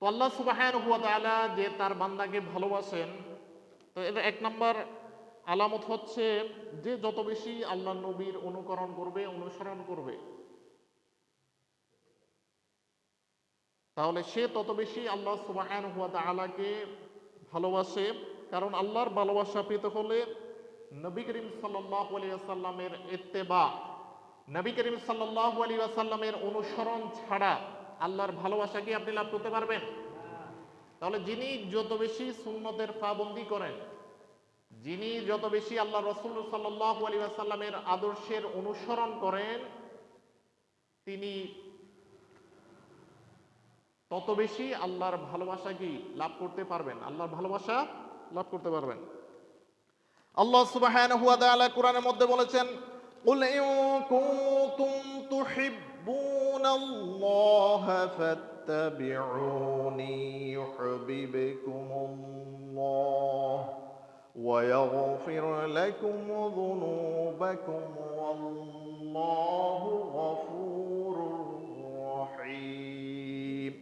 তো আল্লাহ সুবহানাহু ওয়া তাআলা যে তার বান্দাকে ভালোবাসেন, তো এটা এক নাম্বার আলামত হচ্ছে যে যত বেশি আল্লাহ নবীর অনুকরণ করবে, অনুসরণ করবে, তাহলে সে তত বেশি আল্লাহ সুবহানাহু ওয়া তাআলাকে ভালোবাসে। কারণ আল্লাহর ভালোবাসা পেতে হলে নবী করিম সাল্লাল্লাহু আলাইহি ওয়াসাল্লামের ইত্তেবা, নবী করিম সাল্লাল্লাহু আলাইহি ওয়াসাল্লামের অনুসরণ ছাড়া আল্লাহর ভালোবাসা কি আপনি লাভ করতে পারবেন? তাহলে যিনি যত বেশি সুন্নতের পাবন্দি করেন, যিনি যত বেশি আল্লাহ রাসূল সাল্লাল্লাহু আলাইহি ওয়াসাল্লামের আদর্শের অনুসরণ করেন, তিনি তত বেশি আল্লাহর ভালোবাসা কি লাভ করতে পারবেন, আল্লাহর ভালোবাসা লাভ করতে পারবেন। আল্লাহ সুবহানাহু ওয়া তাআলা কোরআনের মধ্যে বলেছেন, কুল ইন কুনতুম তুহিব্বুনাল্লাহা ফাত্তাবিউনি ইউহিব্বুকুমুল্লাহ ওয়া ইয়াগফির লাকুম যুনুবাকুম ওয়াল্লাহু গফুরুর রহিম।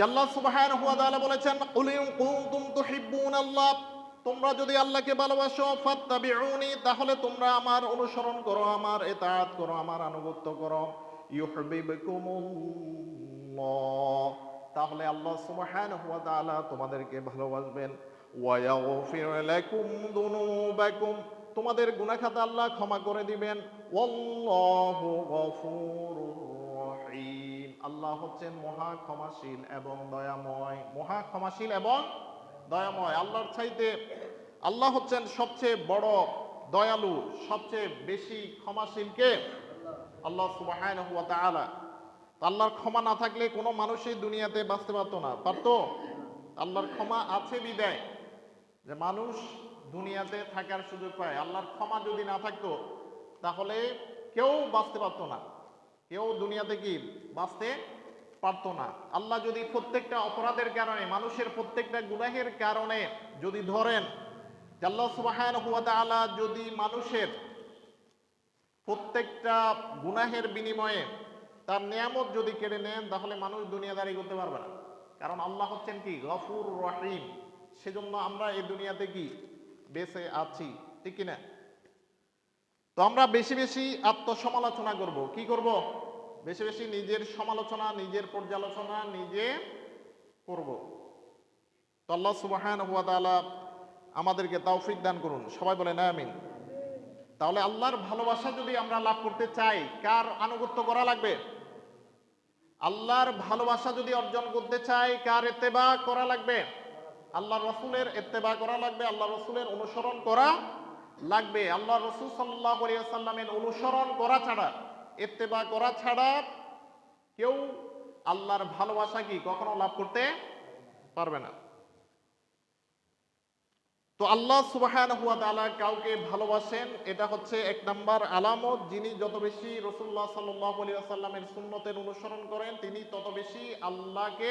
আল্লাহ সুবহানাহু ওয়া তাআলা বলেছেন, কুল ইন কুনতুম তুহিব্বুনাল্লাহ, তোমরা যদি আল্লাহকে ভালোবাসো, ফাত্তাবিউনি, তাহলে তোমরা আমার অনুসরণ করো, আমার ইতাআত করো, আমার আনুগত্য করো, ইউহিব্বুকুমুল্লাহ, তাহলে আল্লাহ সুবহানাহু ওয়া তাআলা তোমাদেরকে ভালোবাসবেন, ওয়া ইয়াগফির লাকুম যুনুবাকুম, তোমাদের গুনাহ খাতা আল্লাহ ক্ষমা করে দিবেন, ওয়াল্লাহু গফুরুর রহিম, আল্লাহ হচ্ছেন মহা ক্ষমাশীল এবং দয়াময়, মহা ক্ষমাশীল এবং দয়াময়। আল্লাহর চাইতে আল্লাহ হচ্ছেন সবচেয়ে বড় দয়ালু, সবচেয়ে বেশি ক্ষমাশীল কে? আল্লাহ সুবহানাহু ওয়া তাআলা। আল্লাহর ক্ষমা না থাকলে কোনো মানুষই দুনিয়াতে বাঁচতে পারতো না, পারতো? আল্লাহর ক্ষমা আছে বিদায় যে মানুষ দুনিয়াতে থাকার সুযোগ পায়। আল্লাহর ক্ষমা যদি না থাকতো তাহলে কেউ বাঁচতে পারতো না, কেউ দুনিয়াতে কি বাঁচতে পারতো না। আল্লাহ যদি প্রত্যেকটা অপরাধের কারণে, মানুষের প্রত্যেকটা গুনাহের কারণে যদি ধরেন, আল্লাহ সুবহানাহু ওয়া তাআলা যদি মানুষের প্রত্যেকটা গুনাহের বিনিময়ে তার নিয়ামত যদি কেড়ে নেন, তাহলে মানুষ দুনিয়াদারি করতে পারবে না। কারণ আল্লাহ হচ্ছেন কি গফুর রহিম, সেজন্য আমরা এই দুনিয়াতে কি বেঁচে আছি, ঠিক কিনা? তো আমরা বেশি বেশি আত্মসমালোচনা করব। কি করব? বেশি বেশি নিজের সমালোচনা, নিজের পর্যালোচনা নিজে করব। তো আল্লাহ সুবহানাহু ওয়া তাআলা আমাদেরকে তৌফিক দান করুন, সবাই বলেন আমিন। তাহলে আল্লাহর ভালোবাসা যদি আমরা লাভ করতে চাই, কার আনুগত্য করা লাগবে? আল্লাহর ভালোবাসা যদি অর্জন করতে চাই, কার ইত্তেবা করা লাগবে? আল্লাহর রাসূলের ইত্তেবা করা লাগবে, আল্লাহর রাসূলের অনুসরণ করা লাগবে। আল্লাহর রাসূল সাল্লাল্লাহু আলাইহি ওয়াসাল্লামের অনুসরণ করা ছাড়া, ইত্তেবা করা ছাড়া কেউ আল্লাহর ভালোবাসা কি কখনো লাভ করতে পারবে না। তো আল্লাহ সুবহানাহু ওয়া তাআলা কাউকে ভালোবাসেন, এটা হচ্ছে এক নাম্বার আলামত। যিনি যত বেশি রাসূলুল্লাহ সাল্লাল্লাহু আলাইহি ওয়াসাল্লামের সুন্নতের অনুসরণ করেন, তিনি তত বেশি আল্লাহকে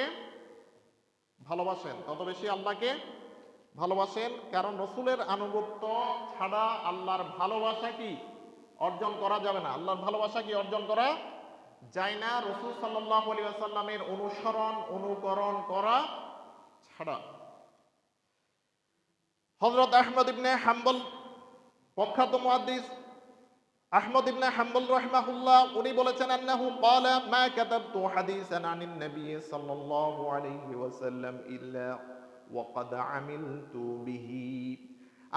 ভালোবাসেন, তত বেশি আল্লাহকে ভালোবাসেন। কারণ রাসূলের আনুগত্য ছাড়া আল্লাহর ভালোবাসা কি অর্জন করা যাবে না, আল্লাহর ভালোবাসা কি অর্জন করা যায় না রাসূল সাল্লাল্লাহু আলাইহি ওয়াসাল্লামের অনুসরণ অনুকরণ করা ছাড়া। হযরত আহমদ ইবনে হাম্বল, প্রখ্যাত মুহাদ্দিস আহমদ ইবনে হাম্বল রাহিমাহুল্লাহ, উনি বলেছেন, আন্নাহু ক্বালা মা কাতাবতু হাদিসান আনিন নবী সাল্লাল্লাহু আলাইহি ওয়াসাল্লাম ইল্লা ওয়া ক্বাদ আমিলতু বিহি,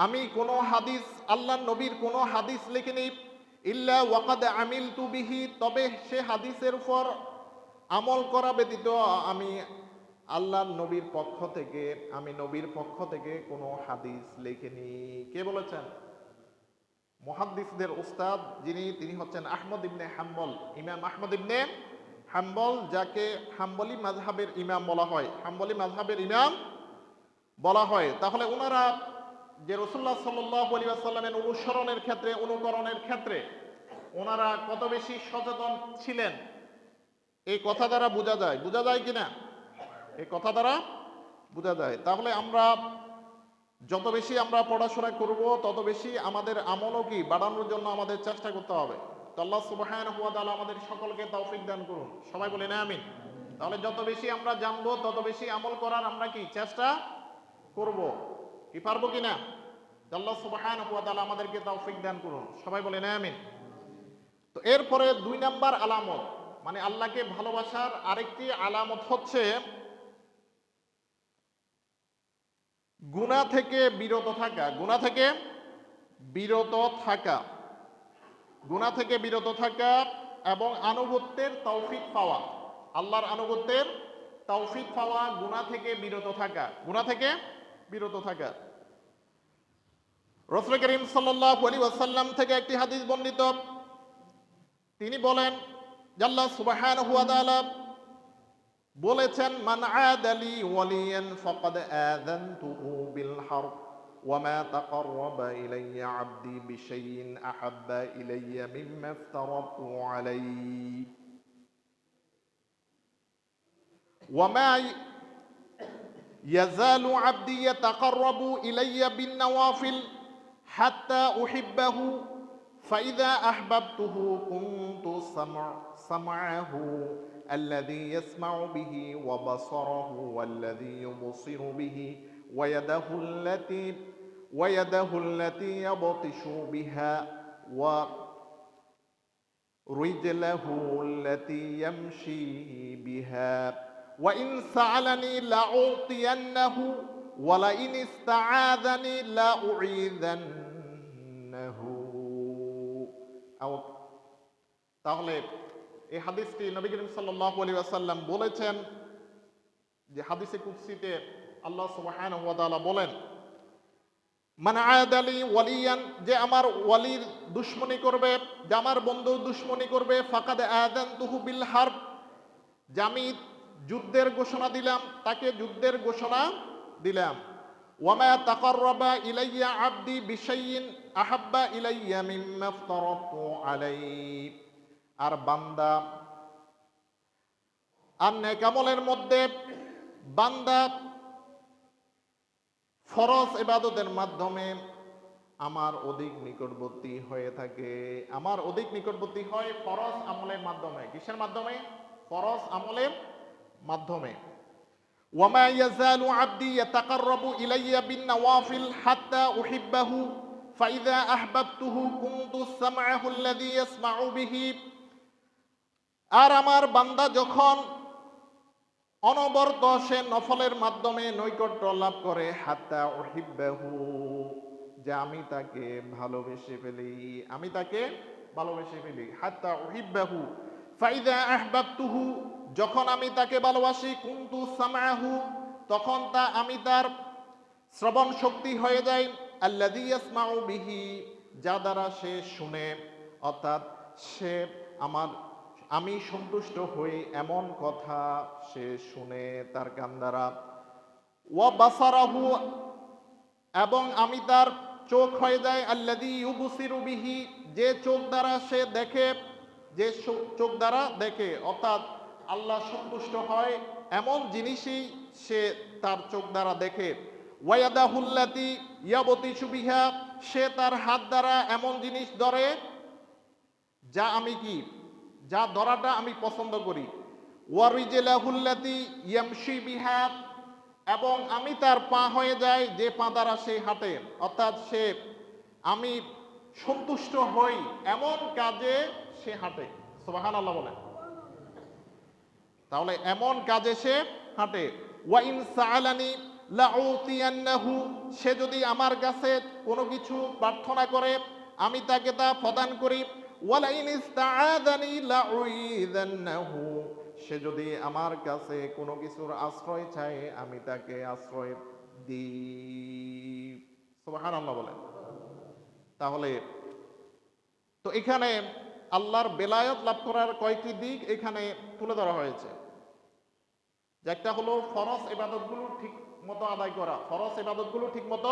আমি কোন হাদিস, আল্লাহর নবীর কোন হাদিস লিখিনি, ইল্লা ওয়া ক্বাদ আমিলতু বিহি, তবে সে হাদিসের উপর আমল করা ব্যতীত আমি আল্লাহর নবীর পক্ষ থেকে, আমি নবীর পক্ষ থেকে কোনো হাদিস লেখিনি। কে বলেছেন? মুহাদ্দিসদের উস্তাদ যিনি, তিনি হচ্ছেন আহমদ ইবনে হাম্বল, ইমাম আহমদ ইবনে হাম্বল, যাকে হাম্বলি মাযহাবের ইমাম বলা হয়, হাম্বলি মাযহাবের ইমাম বলা হয়। তাহলে ওনারা যে রাসূলুল্লাহ সাল্লাল্লাহু আলাইহি ওয়াসাল্লামের অনুসরণের ক্ষেত্রে, অনুকরণের ক্ষেত্রে ওনারা কত বেশি সচেতন ছিলেন, এই কথা দ্বারা বোঝা যায়। বোঝা যায় কিনা? এই কথা দ্বারা বোঝা যায়। তাহলে আমরা যত বেশি আমরা পড়াশোনা করব, তত বেশি আমাদের আমলও কি বাড়ানোর জন্য আমাদের চেষ্টা করতে হবে। তো আল্লাহ সুবহানাহু ওয়া তাআলা আমাদের সকলকে তৌফিক দান করুন, সবাই বলেন আমিন। তাহলে যত বেশি আমরা জানবো তত বেশি আমল করার আমরা কি চেষ্টা করব। কি পারবো কিনা? আল্লাহ সুবহানাহু ওয়া তাআলা আমাদেরকে তৌফিক দান করুন, সবাই বলেন আমিন। তো এরপরে 2 নাম্বার আলামত, মানে আল্লাহকে ভালোবাসার আরেকটি আলামত হচ্ছে গুনাহ থেকে বিরত থাকা। গুনাহ থেকে বিরত থাকা, গুনাহ থেকে বিরত থাকা এবং আনুগত্যের তৌফিক পাওয়া। আল্লাহর আনুগত্যের তৌফিক পাওয়া, গুনাহ থেকে বিরত থাকা, গুনাহ থেকে বিরত থাকা। রাসূল করিম সাল্লাল্লাহু আলাইহি ওয়াসাল্লাম থেকে একটি হাদিস বর্ণিত, তিনি বলেন যে আল্লাহ সুবহানাহু ওয়া তাআলা বলেছেন, মান আদালি ওয়ালিয়ান ফাকাদ আযানতুহু বিল হারব ওয়া মা তাকাররাবা ইলাইয়া আবদি বিশাইইন আহাব্বা ইলাইয়া মিম্মা ইফতারাতু আলাইহি ওয়া মা ইয়াজালু আবদি ইয়াতাকাররাবু ইলাইয়া বিন নওয়াফিল হাত্তা উহিব্বাহু ফাইযা আহবাবতুহু কুনতু সামআহু الذي يسمع به وبصره والذي يبصر به ويده التي يبطش بها ورجله التي يمشي بها وإن سألني لأعطينه ولئن استعاذني لأعيذنه। তাহলে এই হাদিসটি নবী করিম সাল্লাল্লাহু আলাইহি ওয়াসাল্লাম বলেছেন যে হাদিসে কুদসিতে আল্লাহ সুবহানাহু ওয়া তাআলা বলেন, মান আদালি ওয়ালিয়ান, যে আমার ওয়ালির দুশমনি করবে, যে আমার বন্ধুর দুশমনি করবে, ফাকাদ আযানতুহু বিল হারব, যে আমি যুদ্ধের ঘোষণা দিলাম, তাকে যুদ্ধের ঘোষণা দিলাম। ওয়া মা তাকাররাবা ইলাইয়া আবদি বিশাইইন আহাব্বা ইলাইয়া মিম্মা ইফতারাতু আলাইহি, আর বান্দা আর নেক আমলের মধ্যে বান্দা ফরজ ইবাদতের মাধ্যমে আমার অধিক নিকটবর্তী হয়ে থাকে। আমার অধিক নিকটবর্তী হয় ফরজ আমলের মাধ্যমে। কিসের মাধ্যমে? ফরজ আমলের মাধ্যমে। ওয়ামা ইয়াজালু আবদি ইয়াতাকাররাবু ইলাইয়া বিন নওয়াফিল হাত্তা উহিব্বাহু ফাইযা আহবাবতুহু কুনতু সামআহু আল্লাযী ইয়াসমাউ বিহি, আর আমার বান্দা যখন অনবরত সে নফলের মাধ্যমে নৈকট্য লাভ করে, হাত্তা উহিব্বাহু, যে আমি তাকে ভালোবেসে ফেলি, আমি তাকে ভালোবেসে ফেলি। হাত্তা উহিব্বাহু ফাইযা আহবাবতুহু, যখন আমি তাকে ভালোবাসি, কুনতু সামআহু, তখন আমি তার শ্রবণ শক্তি হয়ে যায়, আল্লাযী ইয়াসমাউ বিহি, যা দ্বারা সে শুনে, অর্থাৎ সে আমি সন্তুষ্ট হই এমন কথা সে শুনে তার কান দ্বারা। ওয়া বাসারাহু, এবং আমি তার চোখ হয়ে যায়, আল্লাযী ইউবসিরু বিহি, যে চোখ দ্বারা সে দেখে, যে চোখ দ্বারা দেখে, অর্থাৎ আল্লাহ সন্তুষ্ট হয় এমন জিনিসই সে তার চোখ দ্বারা দেখে। ওয়া ইয়াদাহুল্লাতী ইয়াবতিশু বিহা, সে তার হাত দ্বারা এমন জিনিস ধরে যা আমি কি, যা ধরাটা আমি পছন্দ করি। ওয়া রিজলাহুল্লাতী ইয়ামশি বিহা, এবং আমি তার পা হয়ে যায় যে পা দ্বারা সে হাঁটে, অর্থাৎ আমি সন্তুষ্ট হই এমন কাজে সে হাঁটে। সুবহানাল্লাহ বলে। তাহলে এমন কাজে সে হাঁটে। ওয়া ইন সাআলানি লাউতিয়ান্নাহু, সে যদি আমার কাছে কোনো কিছু প্রার্থনা করে আমি তাকে তা প্রদান করি। ওয়ালা ইন ইস্তাআযানি লাউইযান্নাহু, সে যদি আমার কাছে কোনো কিছুর আশ্রয় চায় আমি তাকে আশ্রয় দিই। সুবহানাল্লাহ বলেন। তাহলে তো এখানে আল্লাহর বেলায়েত লাভ করার কয়েকটি দিক এখানে তুলে ধরা হয়েছে। যে একটা হলো ফরজ ইবাদতগুলো ঠিক মতো আদায় করা, ফরজ ইবাদতগুলো ঠিক মতো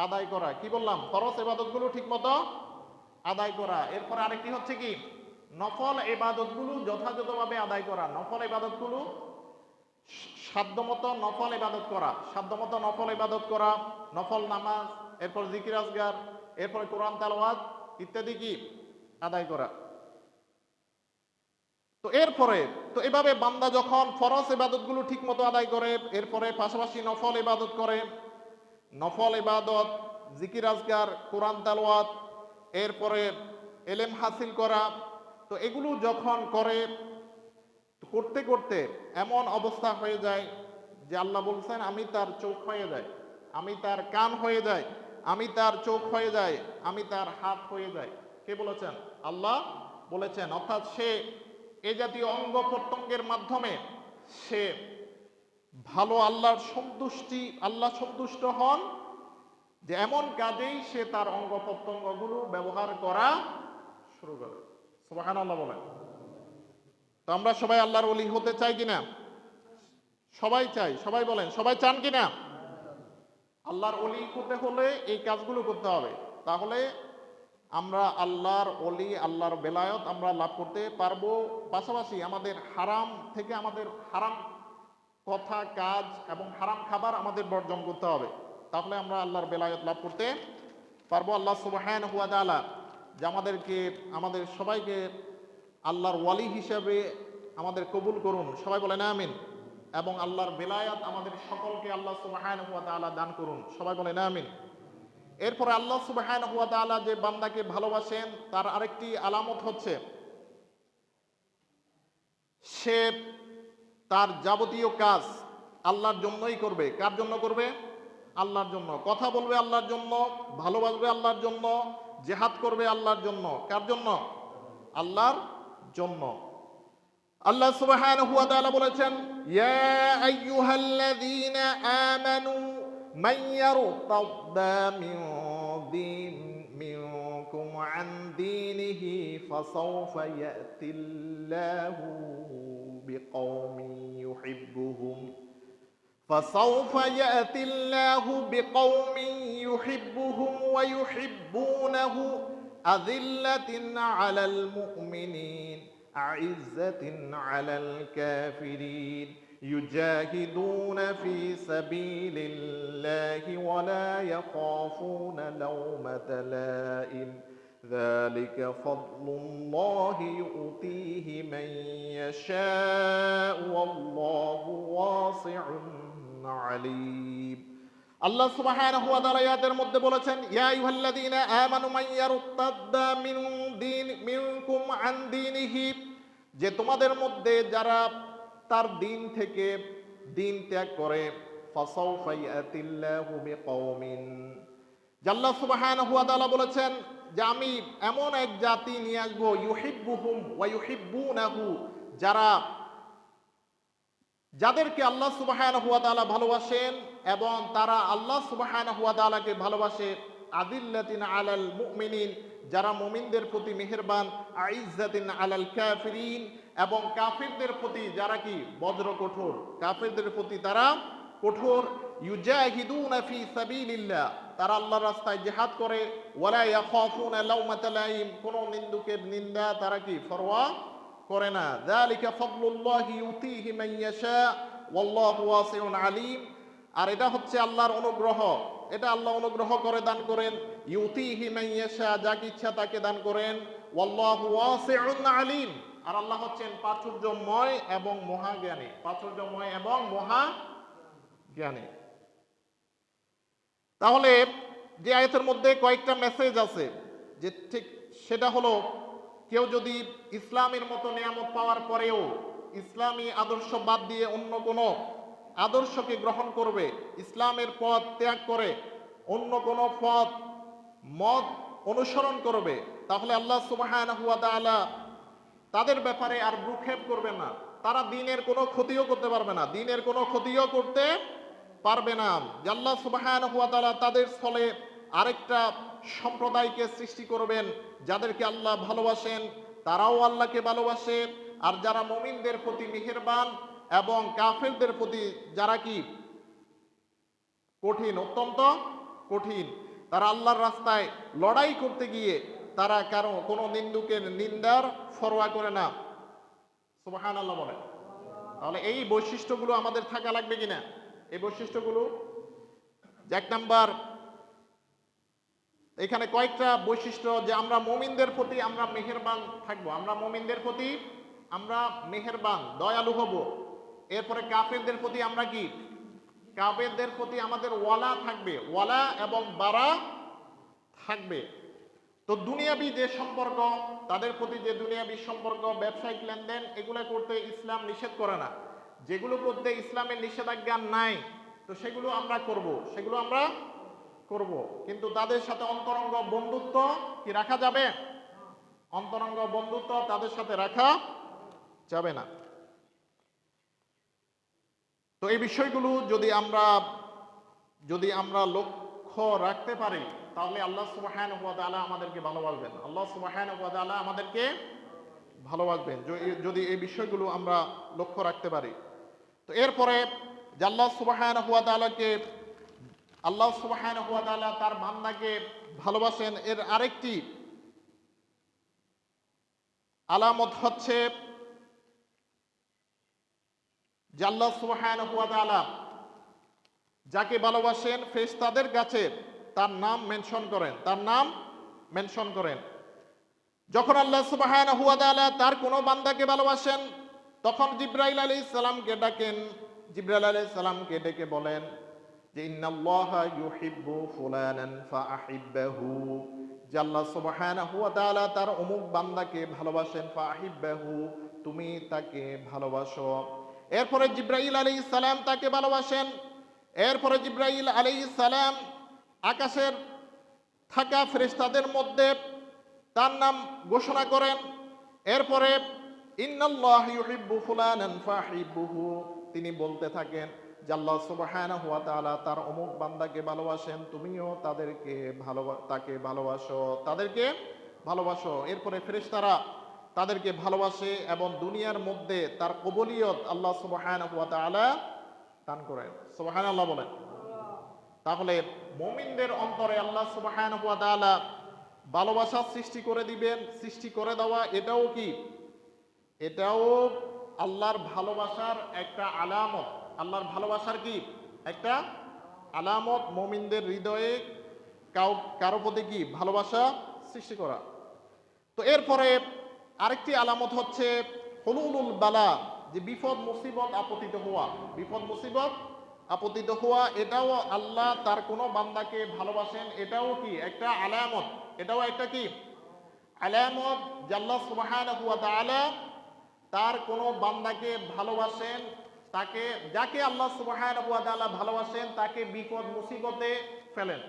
আদায় করা। কি বললাম? ফরজ ইবাদতগুলো ঠিক মতো আদায় করা। এরপর আরেকটি হচ্ছে কি, নফল ইবাদতগুলো যথাযথভাবে আদায় করা। নফল ইবাদতগুলো সাধ্যমতো নফল ইবাদত করা, সাধ্যমতো নফল ইবাদত করা, নফল নামাজ, এরপর জিকির আজগার, এরপর কোরআন তেলাওয়াত ইত্যাদি কি আদায় করা। তো এরপরে তো এভাবে বান্দা যখন ফরজ ইবাদতগুলো ঠিক মতো আদায় করে, এরপরে পাশাপাশি নফল ইবাদত করে, নফল ইবাদত, জিকির আজকার, কোরআন তালাওয়াত, এরপরে এলেম হাসিল করা, তো এগুলো যখন করে করতে করতে এমন অবস্থা হয়ে যায় যে আল্লাহ বলছেন আমি তার চোখ হয়ে যাই, আমি তার কান হয়ে যাই, আমি তার চোখ হয়ে যাই, আমি তার হাত হয়ে যাই। কে বলেছেন? আল্লাহ বলেছেন। অর্থাৎ সে এ জাতীয় অঙ্গ প্রত্যঙ্গের মাধ্যমে সে ভালো আল্লাহর সন্তুষ্টি, আল্লাহ সন্তুষ্ট হন যে এমন কাজেই সে তার অঙ্গ প্রত্যঙ্গগুলো ব্যবহার করা শুরু করে। সুবহানাল্লাহ বলেন। তো আমরা সবাই আল্লাহর ওলি হতে চাই কিনা? সবাই চাই। সবাই বলেন, সবাই চান কিনা? আল্লাহর ওলি হতে হলে এই কাজগুলো করতে হবে, তাহলে আমরা আল্লাহর ওলি, আল্লাহর বেলায়ত আমরা লাভ করতে পারবো। পাশাপাশি আমাদের হারাম থেকে, আমাদের হারাম কথা, কাজ এবং হারাম খাবার আমাদের বর্জন করতে হবে, তাহলে আমরা আল্লাহর বেলায়ত লাভ করতে পারবো। আল্লাহ সুবহানাহু ওয়া তাআলা যে আমাদেরকে, আমাদের সবাইকে আল্লাহর ওয়ালি হিসেবে আমাদের কবুল করুন, সবাই বলেন আমিন। এবং আল্লাহর বেলায়াত আমাদের সকলকে আল্লাহ সুবহানাহু ওয়া তাআলা দান করুন, সবাই বলেন আমিন। এরপরে আল্লাহ সুবহানাহু ওয়া তাআলা যে বান্দাকে ভালোবাসেন তার আরেকটি আলামত হচ্ছে সে তার যাবতীয় কাজ আল্লাহর জন্যই করবে। কার জন্য করবে? আল্লাহর জন্য। কথা বলবে আল্লাহর জন্য, ভালোবাসবে আল্লাহর জন্য, জিহাদ করবে আল্লাহর জন্য। কার জন্য? আল্লাহর জন্য। আল্লাহ সুবহানাহু ওয়া তাআলা বলেছেন, ইয়া আইয়ুহাল্লাযীনা আমানু মান ইয়ারতাদ্দা মিনকুম আন দীনিহি ফাসাওফা ইয়াতিল্লাহু বিকওমিন ইউহিব্বুহুম فسوف يأتي الله بقوم يحبهم ويحبونه أذلة على المؤمنين أعزة على الكافرين يجاهدون في سبيل الله ولا يخافون لومة لائم ذلك فضل الله يؤتيه من يشاء والله واسع عليم। আল্লাহ সুবহানাহু ওয়া তাআলা আয়াতের মধ্যে বলেছেন, ইয়া আইয়ুহাল্লাযীনা আমানু মান ইয়ারতাদ্দা মিনকুম আন দীনিহি, যে তোমাদের মধ্যে যারা তার দিন থেকে দিন ত্যাগ করে, ফাসাওফা ইয়াতিল্লাহু বিকওমিন, আল্লাহ সুবহানাহু ওয়া তাআলা বলেছেন যে আমি এমন এক জাতি নিয়ে আসবো, ইউহিব্বুহুম ওয়া ইউহিব্বুনাহু, যাদেরকে আল্লাহ সুবহানাহু ওয়া তাআলা ভালোবাসেন এবং তারা আল্লাহ সুবহানাহু ওয়া তাআলাকে ভালোবাসে। আদিল্লাতিন আলাল মুমিনিন, যারা মুমিনদের প্রতি মেহেরবান। আইজ্জাতিন আলাল কাফিরিন, এবং কাফিরদের প্রতি যারা কি বজ্র কঠোর, কাফিরদের প্রতি তারা কঠোর। ইউজাহিদুনা ফি সাবিলিল্লাহ, তারা আল্লাহর রাস্তায় জিহাদ করে। ওয়ালা ইয়াখাফুনা লাওমাতা লাইম, কোন নিন্দুকের নিন্দা তারা কি পরোয়া করে না। যালিকা ফাদলুল্লাহি ইউতিহি মান ইয়াশা ওয়াল্লাহু ওয়াসিউন আলিম, আর এটা হচ্ছে আল্লাহর অনুগ্রহ, এটা আল্লাহ অনুগ্রহ করে দান করেন। ইউতিহি মান ইয়াশা, যাকে ইচ্ছা তাকে দান করেন। ওয়াল্লাহু ওয়াসিউন আলিম, আর আল্লাহ হচ্ছেন প্রাচুর্যময় এবং মহাজ্ঞানী, প্রাচুর্যময় এবং মহাজ্ঞানী। তাহলে যে আয়াতের মধ্যে কয়েকটা মেসেজ আছে, যে ঠিক সেটা হলো, কেউ যদি ইসলামের মতো নিয়ামত পাওয়ার পরেও ইসলামী আদর্শ বাদ দিয়ে অন্য কোনো আদর্শকে গ্রহণ করবে, ইসলামের পথ ত্যাগ করে অন্য কোনো পথ মত অনুসরণ করবে, তাহলে আল্লাহ সুবহানাহু ওয়া তাআলা তাদের ব্যাপারে আর ভ্রুক্ষেপ করবে না। তারা দ্বীনের কোনো ক্ষতিও করতে পারবে না, দ্বীনের কোনো ক্ষতিও করতে পারবে না। আল্লাহ সুবহানাহু ওয়া তাআলা তাদের স্থলে আরেকটা সম্প্রদায়কে সৃষ্টি করবেন, যাদেরকে আল্লাহ ভালোবাসেন, তারাও আল্লাহকে ভালোবাসে। আর যারা মুমিনদের প্রতি মেহেরবান এবং কাফেরদের প্রতি যারা কি কঠিন, অত্যন্ত কঠিন, তারা আল্লাহর রাস্তায় লড়াই করতে গিয়ে তারা কারো কোনো নিন্দুকের নিন্দার পরোয়া করে না। সুবহানাল্লাহ বলে। তাহলে এই বৈশিষ্ট্যগুলো আমাদের থাকা লাগবে কিনা? এই বৈশিষ্ট্যগুলো, এক নাম্বার, এখানে কয়েকটা বৈশিষ্ট্য, যে আমরা মুমিনদের প্রতি আমরা মেহেরবান থাকবো, আমরা মুমিনদের প্রতি আমরা মেহেরবান দয়ালু হব। এরপরে কাফেরদের প্রতি আমরা কি, কাফেরদের প্রতি আমাদের ওয়ালা থাকবে, ওয়ালা এবং বারা থাকবে। তো দুনিয়াবি যে সম্পর্ক, তাদের প্রতি যে দুনিয়াবি সম্পর্ক, ব্যবসায়িক লেনদেন, এগুলো করতে ইসলাম নিষেধ করে না। যেগুলো করতে ইসলামের নিষেধাজ্ঞা নাই, তো সেগুলো আমরা করব, সেগুলো আমরা করব। কিন্তু তাদের সাথে অন্তরঙ্গ বন্ধুত্ব কি রাখা যাবে? অন্তরঙ্গ বন্ধুত্ব তাদের সাথে রাখা যাবে না। তো এই বিষয়গুলো যদি আমরা লক্ষ্য রাখতে পারি, তাহলে আল্লাহ সুবহানাহু ওয়া তাআলা আমাদেরকে ভালোবাসবেন। আল্লাহ সুবহানাহু ওয়া তাআলা আমাদেরকে ভালোবাসবেন যদি এই বিষয়গুলো আমরা লক্ষ্য রাখতে পারি। তো এরপরে যে আল্লাহ সুবহানাহু ওয়া তাআলা তার বান্দাকে ভালোবাসেন, এর আরেকটি আলামত হচ্ছে যে আল্লাহ সুবহানাহু ওয়া তাআলা যাকে ভালোবাসেন ফেরেশতাদের কাছে তার নাম মেনশন করেন। যখন আল্লাহ সুবহানাহু ওয়া তাআলা তার কোনো বান্দাকে ভালোবাসেন, তখন জিবরাইল আলাইহিস সালামকে ডাকেন। জিবরাইল আলাইহিস সালামকে ডেকে বলেন যে ইন্নাল্লাহা ইউহিব্বু ফুলানান ফাআহিব্বাহু, যে আল্লাহ সুবহানাহু ওয়া তাআলা তার অমুক বান্দাকে ভালোবাসেন, ফাআহিব্বাহু, তুমি তাকে ভালোবাসো। এরপরে জিবরাইল আলাইহিস সালাম তাকে ভালোবাসেন। এরপরে জিবরাইল আলাইহিস সালাম আকাশের থাকা ফেরেশতাদের মধ্যে তার নাম ঘোষণা করেন। এরপরে ইন্নাল্লাহ ইউহিব্বু ফুলানান ফাহিব্বুহু, তিনি বলতে থাকেন যে আল্লাহ সুবহানাহু ওয়া তাআলা তার অমুক বান্দাকে ভালোবাসেন, তুমিও তাকে ভালোবাসো। এরপরে ফেরেশতারা তাদেরকে ভালোবাসে এবং দুনিয়ার মধ্যে তার কবুলিয়ত আল্লাহ সুবহানাহু ওয়া তাআলা দান করেন। সুবহানাল্লাহ বলেন। তাহলে মুমিনদের অন্তরে আল্লাহ সুবহানাহু ওয়া তাআলা ভালোবাসা সৃষ্টি করে দিবেন। সৃষ্টি করে দেওয়া এটাও আল্লাহর ভালোবাসার একটা আলামত। আল্লাহর ভালোবাসার কি একটা আলামত, মুমিনদের হৃদয়ে কারো প্রতি কি ভালোবাসা সৃষ্টি করা। তো এরপরে আরেকটি আলামত হচ্ছে হুলুলুল বালা, যে বিপদ মুসিবত আপতিত হওয়া, এটাও আল্লাহ তার কোনো বান্দাকে ভালোবাসেন। এটাও কি একটা আলামত, এটাও একটা কি আলামত যে আল্লাহ সুবহানাহু ওয়া তাআলা তার কোনো বান্দাকে ভালোবাসেন, যাকে আল্লাহ সুবহানাহু ওয়া তাআলা ভালোবাসেন তাকে বিপদ মুসিবতে ফেলেন।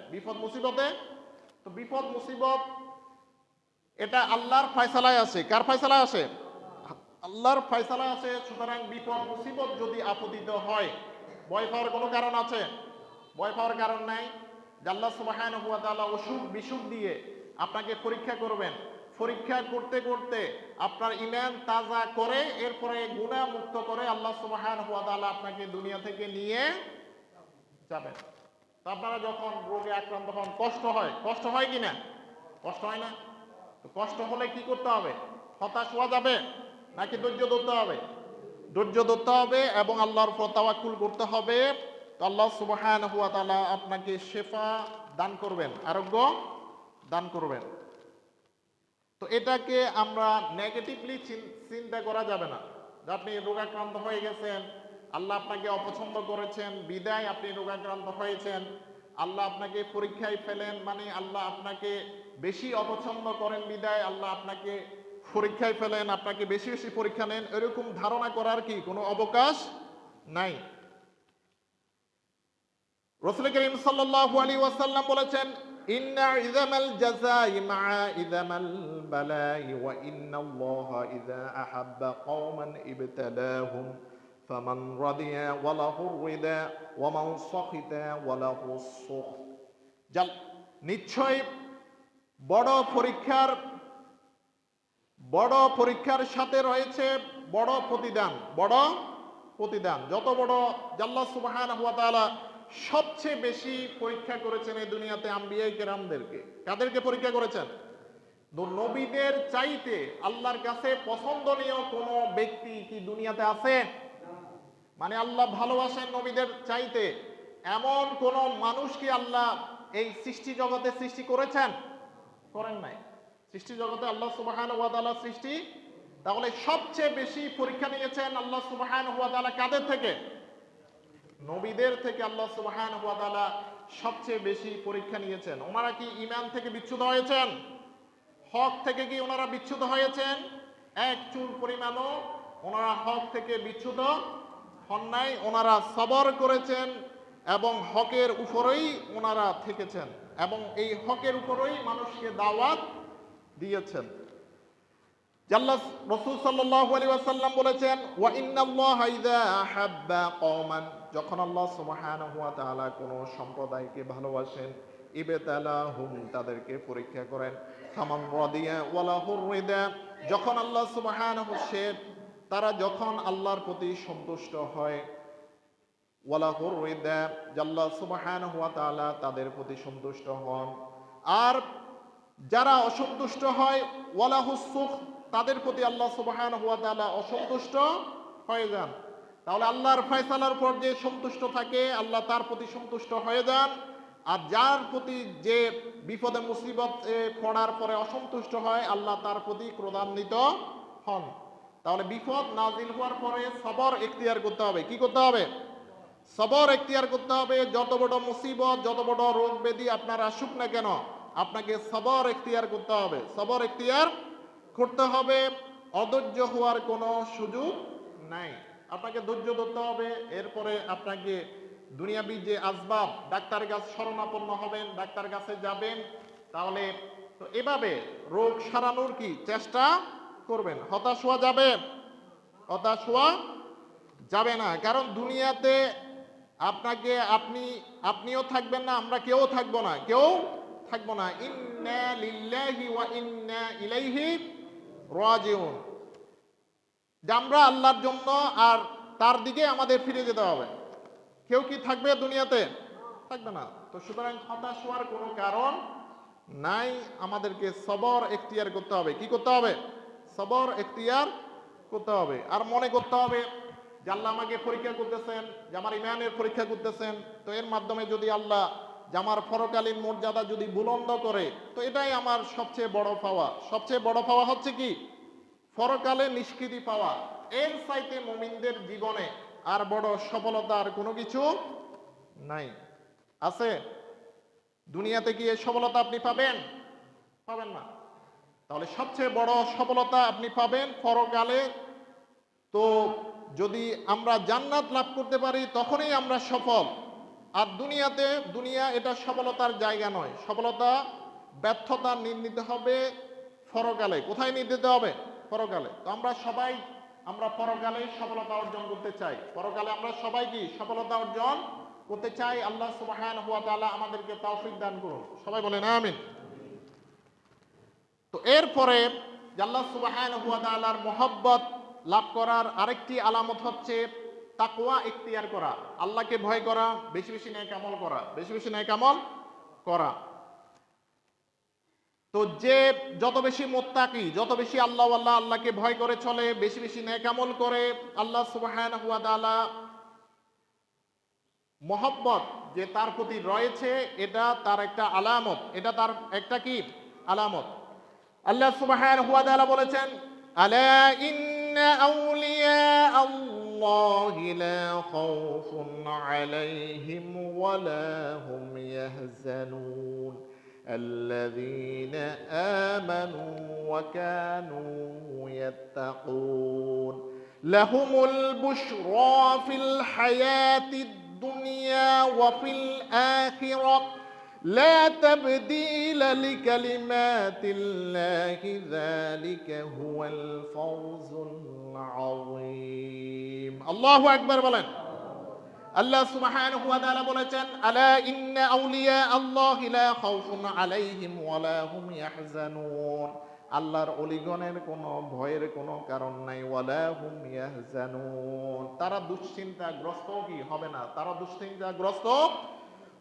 তো বিপদ মুসিবত এটা আল্লাহর ফয়সালায় আছে। কার ফয়সালায় আছে? আল্লাহর ফয়সালায় আছে। সুতরাং বিপদ মুসিবত যদি আপতিত হয়, ভয় পাওয়ার কোনো কারণ আছে? ভয় পাওয়ার কারণ নাই। যে আল্লাহ সুবহানাহু ওয়া তাআলা অসুখ বিসুখ দিয়ে আপনাকে পরীক্ষা করবেন। পরীক্ষা করতে করতে আপনার ঈমান তাজা করে, এরপরে গুনাহ মুক্ত করে আল্লাহ সুবহানাহু ওয়া তাআলা আপনাকে দুনিয়া থেকে নিয়ে যাবেন। তো আপনারা যখন রোগে আক্রান্ত হন, কষ্ট হয় কি না? কষ্ট হয় না? তো কষ্ট হলে কি করতে হবে? হতাশ হওয়া যাবে নাকি ধৈর্য ধরতে হবে? ধৈর্য ধরতে হবে এবং আল্লাহর উপর তাওয়াক্কুল করতে হবে। তো আল্লাহ সুবহানাহু ওয়া তাআলা আপনাকে শিফা দান করবেন, আরোগ্য দান করবেন। তো এটাকে আমরা নেগেটিভলি চিন্তা করা যাবে না যে আপনি রোগাক্রান্ত হয়ে গেছেন, আল্লাহ আপনাকে অপছন্দ করেছেন বিদায় আপনি রোগাক্রান্ত হয়েছেন, আল্লাহ আপনাকে পরীক্ষায় ফেলেন মানে আল্লাহ আপনাকে বেশি অপছন্দ করেন বিদায় আল্লাহ আপনাকে পরীক্ষায় ফেলেন, আপনাকে বেশি বেশি পরীক্ষা নেন, এরকম ধারণা করার কি কোনো অবকাশ নাই। রাসূল করিম সাল্লাল্লাহু আলাইহি ওয়াসাল্লাম বলেছেন, ইন্না ইযামাল জাযাই মা'a ইযামাল বালাই ওয়া ইন্নাল্লাহা ইযা আহাব্বা কওমান ইবতালাহুম ফামান রাদিয়া ওয়া লাহুর রিদা ওয়া মান সাখিতা ওয়া লাহুস সুখত। নিশ্চয় বড় পরীক্ষার সাথে রয়েছে বড় প্রতিদান। যত বড় আল্লাহ সুবহানাহু ওয়া তাআলা সবচেয়ে বেশি পরীক্ষা করেছেন এই দুনিয়াতে আম্বিয়া কেরামদেরকে। কাদেরকে পরীক্ষা করেছেন? নবীদের চাইতে আল্লাহর কাছে পছন্দনীয় কোনো ব্যক্তি কি দুনিয়াতে আছে? মানে আল্লাহ ভালোবাসেন নবীদের চাইতে এমন কোন মানুষ কি আল্লাহ এই সৃষ্টি জগতে সৃষ্টি করেছেন? করেন নাই। সৃষ্টি জগতে আল্লাহ সুবহানাহু ওয়া তাআলা সৃষ্টি তাহলে সবচেয়ে বেশি পরীক্ষা নিয়েছেন আল্লাহ সুবহানাহু ওয়া তাআলা কাদের থেকে? নবীদের থেকে আল্লাহ সুবহানাহু ওয়া তাআলা সবচেয়ে বেশি পরীক্ষা নিয়েছেন। ওনারা কি ঈমান থেকে বিচ্যুত হয়েছেন? হক থেকে কি ওনারা বিচ্যুত হয়েছেন? এক চুল পরিমাণও ওনারা হক থেকে বিচ্যুত হন নাই। ওনারা সবর করেছেন এবং হকের উপরেই ওনারা থেকেছেন এবং এই হকের উপরেই মানুষকে দাওয়াত দিয়েছেন। আল্লাহ রাসূল সাল্লাল্লাহু আলাইহি ওয়াসাল্লাম বলেছেন, ওয়া ইন্নাল্লাহা ইযা আহাব্বা কওমান, যখন আল্লাহ সুবহানাহু ওয়া তাআলা কোন সম্প্রদায়কে ভালোবাসেন, ইবতালাহুম, তাদেরকে পরীক্ষা করেন। ফামান রাদিয়া ওয়া লাহুর রিদা, যখন আল্লাহ সুবহানাহু তারা যখন আল্লাহর প্রতি সন্তুষ্ট হয়, ওয়া লাহুর রিদা, আল্লাহ সুবহানাহু ওয়া তাআলা তাদের প্রতি সন্তুষ্ট হন। আর যারা অসন্তুষ্ট হয়, ওয়া লাহুস সুখ, তাদের প্রতি আল্লাহ সুবহানাহু ওয়া তাআলা অসন্তুষ্ট হয়ে যান। তাহলে আল্লাহর ফয়সালার উপর যে সন্তুষ্ট থাকে, আল্লাহ তার প্রতি সন্তুষ্ট হয়ে যান। আর যার প্রতি যে বিপদে মুসিবতে পড়ার পরে অসন্তুষ্ট হয়, আল্লাহ তার প্রতি ক্রোধান্বিত হন। তাহলে বিপদ নাজিল হওয়ার পরে সবর এখতিয়ার করতে হবে। কি করতে হবে? সবর এখতিয়ার করতে হবে। যত বড় মুসিবত, যত বড় রোগ ব্যাধি আপনার আসুক না কেন, আপনাকে সবর এখতিয়ার করতে হবে। সবর এখতিয়ার করতে হবে। অধৈর্য হওয়ার কোনো সুযোগ নাই। আপনাকে ধৈর্য ধরতে হবে। এরপরে আপনাকে দুনিয়াবি যে আসবাব, ডাক্তারের কাছে শরণাপন্ন হবেন, ডাক্তার কাছে যাবেন। তাহলে তো এভাবে রোগ সারানোর কি চেষ্টা করবেন। হতাশ হওয়া যাবে? হতাশ হওয়া যাবে না। কারণ দুনিয়াতে আপনাকে আপনিও থাকবেন না, আমরা কেউ থাকবো না, কেউ থাকবো না। ইন্না লিল্লাহি ওয়া ইন্না ইলাইহি রাজিউন, যে আমরা আল্লাহর জন্য আর তার দিকে আমাদের ফিরে যেতে হবে। কেউ কি থাকবে দুনিয়াতে? থাকবে না। তো সুতরাং হতাশ হওয়ার কোনো কারণ নাই। আমাদেরকে সবর এখতিয়ার করতে হবে। কি করতে হবে? সবর এখতিয়ার করতে হবে। আর মনে করতে হবে যে আল্লাহ আমাকে পরীক্ষা করতেছেন, যে আমার ইমানের পরীক্ষা করতেছেন। তো এর মাধ্যমে যদি আল্লাহ যে আমার পরকালীন মর্যাদা যদি বুলন্দ করে, তো এটাই আমার সবচেয়ে বড় পাওয়া। সবচেয়ে বড় পাওয়া হচ্ছে কি? পরকালে নিষ্কৃতি পাওয়া। এর চাইতে মুমিনদের জীবনে আর বড় সফলতা আর কোনো কিছু নাই। আছে? দুনিয়াতে কি এই সফলতা আপনি পাবেন? পাবেন না। তাহলে সবচেয়ে বড় সফলতা আপনি পাবেন পরকালে। তো যদি আমরা জান্নাত লাভ করতে পারি, তখনই আমরা সফল। আর দুনিয়া এটা সফলতার জায়গা নয়। সফলতা ব্যর্থতা নির্ণীত হবে পরকালে। কোথায় নির্ণীত হবে? পরকালে। তো আমরা পরকালে সফলতা অর্জন করতে চাই। পরকালে আমরা সবাই কি সফলতা অর্জন করতে চাই। আল্লাহ সুবহানাহু ওয়া তাআলা আমাদেরকে তৌফিক দান করুন। সবাই বলেন আমিন। তো এরপরে আল্লাহ সুবহানাহু ওয়া তাআলার মহব্বত লাভ করার আরেকটি আলামত হচ্ছে তাকওয়া ইখতিয়ার করা। আল্লাহকে ভয় করা, বেশি বেশি নেক আমল করা, বেশি বেশি নেক আমল করা। তো যে যত বেশি মুত্তাকি, যত বেশি আল্লাহকে ভয় করে চলে, বেশি বেশি নেক আমল করে, আল্লাহ সুবহানাহু ওয়া তাআলা মহব্বত যে তার প্রতি রয়েছে, এটা তার একটা আলামত। এটা তার একটা কি আলামত। আল্লাহ সুবহানাহু ওয়া তাআলা বলেছেন, আলা ইন্না আউলিয়া আল্লাহি লা খাউফুন আলাইহিম ওয়া লা হুম ইয়াহজানুন আল্লাযীনা আমানু ওয়া কানু ইয়াত্তাকুন লাহুমুল বুশরা ফিল হায়াতিদ দুনিয়া ওয়া ফিল আখিরাহ لا تبديل لكلمات الله ذلك هو الفوز العظيم الله أكبر বলেন। আল্লাহ সুবহানাহু ওয়া তাআলা বলেছেন, আলা ইন্না আউলিয়া আল্লাহি লা খাউফুন আলাইহিম ওয়া লা হুম ইয়াহজানুন, আল্লাহর ওলিগণের কোনো ভয়ের কোনো কারণ নাই। ওয়া লা হুম ইয়াহজানুন, তারা দুশ্চিন্তাগ্রস্ত কি হবে না, তারা দুশ্চিন্তাগ্রস্ত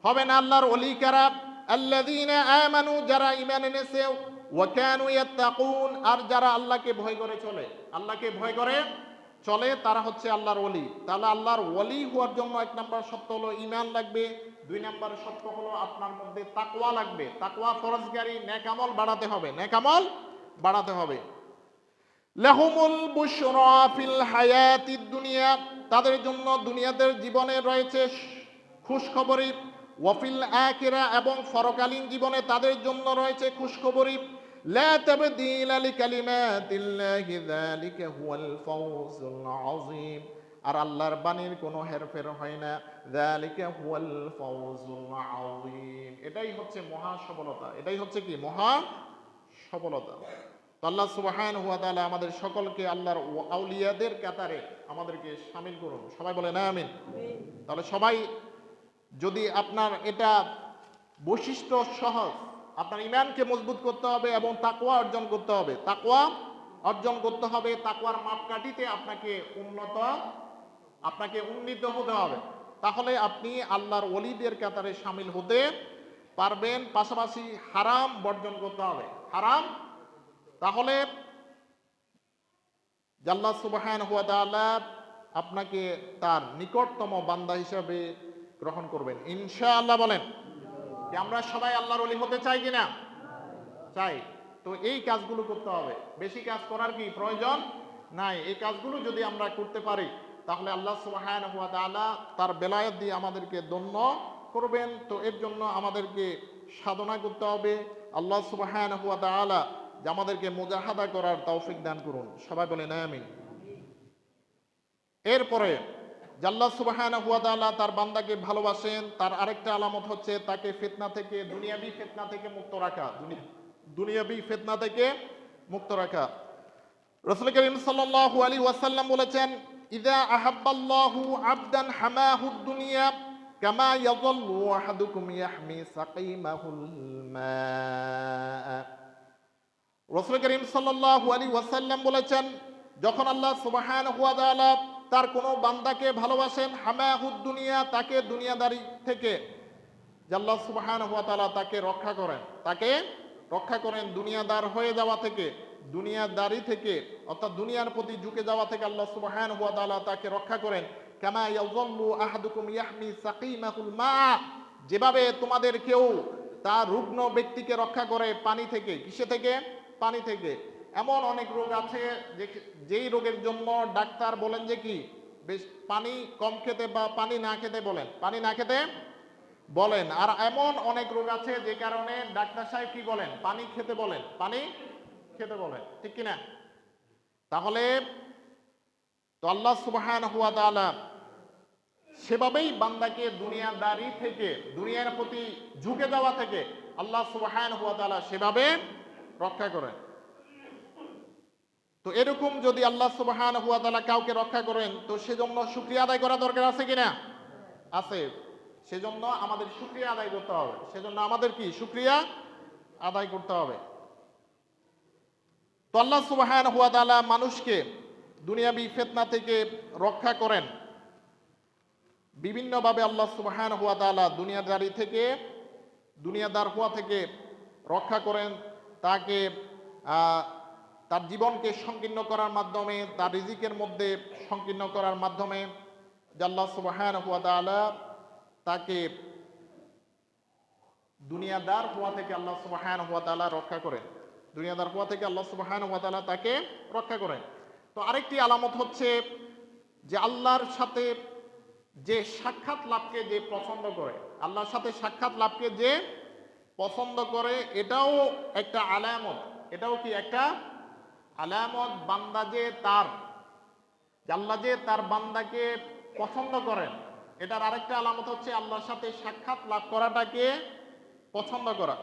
হবে না। আল্লাহর ওলি কারা? আল্লাযীনা আমানু, যারা ঈমান এনেছে, ওয়া কানু ইয়াত্তাকুন, আর যারা আল্লাহকে ভয় করে চলে। আল্লাহকে ভয় করে চলে, তারা হচ্ছে আল্লাহর ওলি। তাহলে আল্লাহর ওলি হওয়ার জন্য এক নাম্বার শর্ত হলো ঈমান লাগবে। দুই নাম্বার শর্ত হলো আপনার মধ্যে তাকওয়া লাগবে। তাকওয়া ফরজগারি, নেক আমল বাড়াতে হবে, নেক আমল বাড়াতে হবে। লাহুমুল বুশরা ফিল হায়াতিদ দুনিয়া, তাদের জন্য দুনিয়াদের জীবনে রয়েছে খুশখবরি, ওয়াফিল আখিরা, এবং পরকালীন জীবনে তাদের জন্য রয়েছে খুশখবরি। লা তাবদীলা লিকালিমাতিল্লাহি যালিকা হুয়াল ফাওজুল আযীম, আর আল্লাহর বাণীর কোনো হেরফের হয় না। যালিকা হুয়াল ফাওজুল আযীম, এটাই হচ্ছে মহা সফলতা, এটাই হচ্ছে কি মহা সফলতা। তো আল্লাহ সুবহানাহু ওয়া তাআলা আমাদের সকলকে আল্লাহর আউলিয়াদের কাতারে আমাদেরকে শামিল করুন, সবাই বলেন আমিন। তাহলে সবাই, যদি আপনার এটা বৈশিষ্ট্য সহজ, আপনার ঈমানকে মজবুত করতে হবে এবং তাকওয়া অর্জন করতে হবে, তাকওয়া অর্জন করতে হবে, তাকওয়ার মাপকাঠিতে আপনাকে উন্নীত হতে হবে, তাহলে আপনি আল্লাহর ওলিদের কাতারে শামিল হতে পারবেন। পাশাপাশি হারাম বর্জন করতে হবে, হারাম, তাহলে আল্লাহ সুবহানাহু ওয়া তাআলা আপনাকে তার নিকটতম বান্দা হিসেবে গ্রহণ করবেন ইনশাআল্লাহ। বলেন যে আমরা সবাই আল্লাহর ওলি হতে চাই কিনা? চাই। তো এই কাজগুলো করতে হবে, বেশি কাজ করার কি প্রয়োজন নাই। এই কাজগুলো যদি আমরা করতে পারি তাহলে আল্লাহ সুবহানাহু ওয়া তাআলা তার বেলায়েত দিয়ে আমাদেরকে ধন্য করবেন। তো এর জন্য আমাদেরকে সাধনা করতে হবে। আল্লাহ সুবহানাহু ওয়া তাআলা যে আমাদেরকে মুজাহাদা করার তৌফিক দান করুন, সবাই বলেন আমিন। এরপরে আল্লাহ সুবহানাহু ওয়া তাআলা তার বান্দাকে ভালোবাসেন, তার আরেকটা আলামত হচ্ছে তাকে ফিতনা থেকে, দুনিয়াবি ফিতনা থেকে মুক্ত রাখা, দুনিয়াবি ফিতনা থেকে মুক্ত রাখা। রাসূল করিম সাল্লাল্লাহু আলাইহি ওয়াসাল্লাম বলেছেন, ইযা আহাব্বাল্লাহু আবদান হামাহুদ দুনিয়া কামা ইয়াযাল্লু আহাদুকুম ইয়াহমি সাকিমাহুল মা। রাসূল করিম সাল্লাল্লাহু আলাইহি ওয়াসাল্লাম বলেছেন, যখন আল্লাহ সুবহানাহু ওয়া তাআলা তার কোনো বান্দাকে ভালোবাসেন, হামাহুদ দুনিয়া, তাকে দুনিয়াদারি থেকে, আল্লাহ সুবহানাহু ওয়া তাআলা তাকে রক্ষা করেন দুনিয়াদার হয়ে যাওয়া থেকে, দুনিয়াদারি থেকে, অর্থাৎ দুনিয়ার প্রতি ঝুঁকে যাওয়া থেকে আল্লাহ সুবহানাহু ওয়া তাআলা তাকে রক্ষা করেন। কামা ইয়াযাল্লু আহাদুকুম ইয়াহমি সাকিমাহুল মা, যেভাবে তোমাদের কেউ তার রুগ্ন ব্যক্তিকে রক্ষা করে পানি থেকে। কিসে থেকে? পানি থেকে। এমন অনেক রোগ আছে যেই রোগের জন্য ডাক্তার বলেন যে কি বেশ পানি কম খেতে বা পানি না খেতে বলেন। আর এমন অনেক রোগ আছে যে কারণে ডাক্তার সাহেব কি বলেন? পানি খেতে বলেন, ঠিক কিনা? তাহলে তো আল্লাহ সুবহানাহু ওয়া তাআলা সেভাবেই বান্দাকে দুনিয়াদারি থেকে, দুনিয়ার প্রতি ঝুঁকে যাওয়া থেকে আল্লাহ সুবহানাহু ওয়া তাআলা সেভাবে রক্ষা করেন। তো এরকম যদি আল্লাহ সুবহানাহু ওয়া তাআলা কাউকে রক্ষা করেন, তো সেজন্য শুকরিয়া আদায় করা দরকার আছে কিনা? আছে। সেজন্য আমাদের শুকরিয়া আদায় করতে হবে, সেজন্য আমাদের কি শুকরিয়া আদায় করতে হবে। তো আল্লাহ সুবহানাহু ওয়া তাআলা মানুষকে দুনিয়াবি ফিতনা থেকে রক্ষা করেন বিভিন্নভাবে। আল্লাহ সুবহানাহু ওয়া তাআলা দুনিয়াদার হওয়া থেকে রক্ষা করেন, তাকে তার জীবনকে সংকীর্ণ করার মাধ্যমে, তার রিজিকের মধ্যে সংকীর্ণ করার মাধ্যমে আল্লাহ সুবহানাহু ওয়া তাআলা তাকে দুনিয়াদার হওয়া থেকে আল্লাহ সুবহানাহু ওয়া তাআলা রক্ষা করেন, দুনিয়াদার হওয়া থেকে আল্লাহ সুবহানাহু ওয়া তাআলা তাকে রক্ষা করেন। তো আরেকটি আলামত হচ্ছে যে আল্লাহর সাথে যে সাক্ষাৎ লাভকে যে পছন্দ করে, আল্লাহর সাথে সাক্ষাৎ লাভকে যে পছন্দ করে, এটাও একটা আলামত। এটাও কি একটা আলামত? বান্দা যে আল্লাহ যে তার বান্দাকে পছন্দ করেন, এটার আরেকটা আলামত হচ্ছে আল্লাহর সাথে সাক্ষাৎ লাভ করাটাকে পছন্দ করা।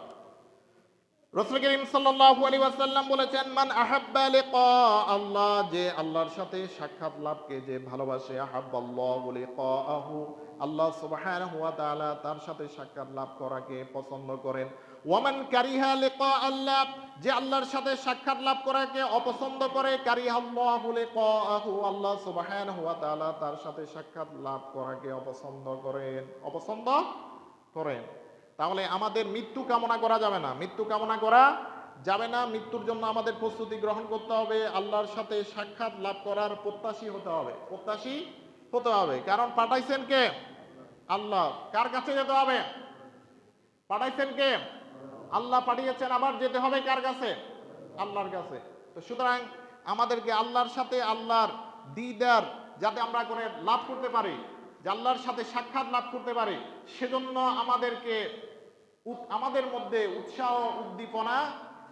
রাসূল করিম সাল্লাল্লাহু আলাইহি ওয়াসাল্লাম বলেছেন, মান আহাব্বা লিকা আল্লাহ, যে আল্লাহর সাথে সাক্ষাৎ লাভকে যে ভালোবাসে, আহাব্বাল্লাহু লিকাহু, আল্লাহ সুবহানাহু ওয়া তাআলা তার সাথে সাক্ষাৎ লাভ করাকে পছন্দ করেন। ওয়ামান কারিহা লিকা আল্লাহ, যে আল্লাহর সাথে সাক্ষাৎ লাভ করাকে অপছন্দ করে, কারিহাল্লাহু লিকাহু, আল্লাহ সুবহানাহু ওয়া তাআলা তার সাথে সাক্ষাৎ লাভ করাকে অপছন্দ করেন। তাহলে আমাদের মৃত্যু কামনা করা যাবে না, মৃত্যুর জন্য আমাদের প্রস্তুতি গ্রহণ করতে হবে। আল্লাহর সাথে সাক্ষাৎ লাভ করার প্রত্যাশী হতে হবে। কারণ পাঠাইছেন কে? আল্লাহ। কার কাছে যেতে হবে? পাঠাইছেন কে? আল্লাহ পাঠিয়েছেন। আবার যেতে হবে কার কাছে? আল্লাহর কাছে। তো সুতরাং আমাদেরকে আল্লাহর সাথে আল্লাহর দিদার যাতে আমরা করে লাভ করতে পারি, যে আল্লাহর সাথে সাক্ষাৎ লাভ করতে পারি, সেজন্য আমাদের মধ্যে উৎসাহ উদ্দীপনা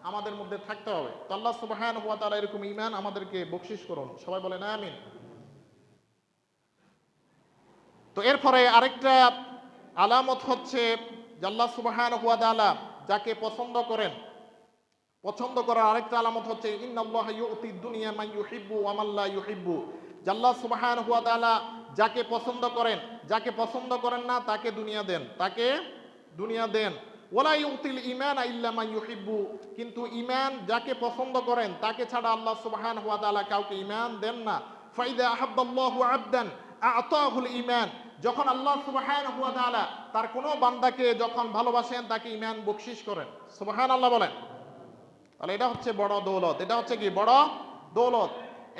আমাদের মধ্যে থাকতে হবে। তো আল্লাহ সুবহানাহু ওয়া তাআলা এরকম ঈমান আমাদেরকে বকশিশ করুন, সবাই বলেন আমিন। তো এরপরে আরেকটা আলামত হচ্ছে যে আল্লাহ সুবহানাহু ওয়া তাআলা যাকে পছন্দ করেন, পছন্দ করার আরেকটা আলামত হচ্ছে ইন্নাল্লাহা ইউতিদ দুনিয়া মান ইউহিব্বু ওয়া মান লা ইউহিব্বু। যে আল্লাহ সুবহানাহু ওয়া তাআলা যাকে পছন্দ করেন, যাকে পছন্দ করেন না তাকে দুনিয়া দেন, তাকে দুনিয়া দেন। ওয়ালা ইউতিল ঈমান ইল্লা মান ইউহিব্বু, কিন্তু ঈমান যাকে পছন্দ করেন তাকে ছাড়া আল্লাহ সুবহানাহু ওয়া তাআলা কাউকে ঈমান দেন না। ফাইদা আহাব্বাল্লাহু আবদান আ'তাহুল ঈমান, যখন আল্লাহ সুবহানাহু ওয়া তাআলা তার কোনো বান্দাকে যখন ভালোবাসেন তাকে ঈমান বকশিশ করেন। সুবহানাল্লাহ বলেন। তাহলে এটা হচ্ছে বড় দৌলত, এটা হচ্ছে কি বড় দৌলত।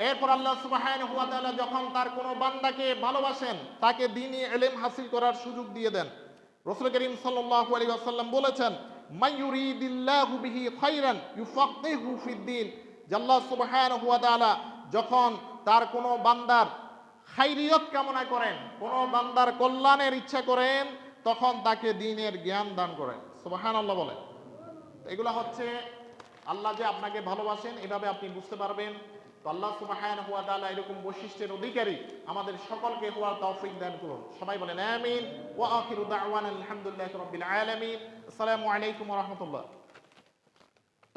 এরপর আল্লাহ সুবহানাহু ওয়া তাআলা যখন তার কোনো বান্দাকে ভালোবাসেন তাকে দ্বীনি ইলম হাসিল করার সুযোগ দিয়ে দেন। রাসূল করিম সাল্লাল্লাহু আলাইহি ওয়াসাল্লাম বলেছেন, মাইয়ুরিদিল্লাহু বিহি খায়রান ইউফাক্কিহু ফিদ্দীন। যে আল্লাহ সুবহানাহু ওয়া তাআলা যখন তার কোনো বান্দার খায়রিয়ত কামনা করেন, কোনো বান্দার কল্যাণের ইচ্ছা করেন, তখন তাকে দ্বীনের জ্ঞান দান করেন। সুবহানাল্লাহ বলেন। এগুলা হচ্ছে আল্লাহ যে আপনাকে ভালোবাসেন এভাবে আপনি বুঝতে পারবেন। তো আল্লাহ সুবহানাহু ওয়া তাআলা এরকম বৈশিষ্ট্যের অধিকারী আমাদের সকলকে হওয়ার তৌফিক দান করুন, সবাই বলেন আমিন। ওয়া আখিরু দাওয়ানা আলহামদুলিল্লাহি রাব্বিল আলামিন। আসসালামু আলাইকুম ওয়া রাহমাতুল্লাহ। তো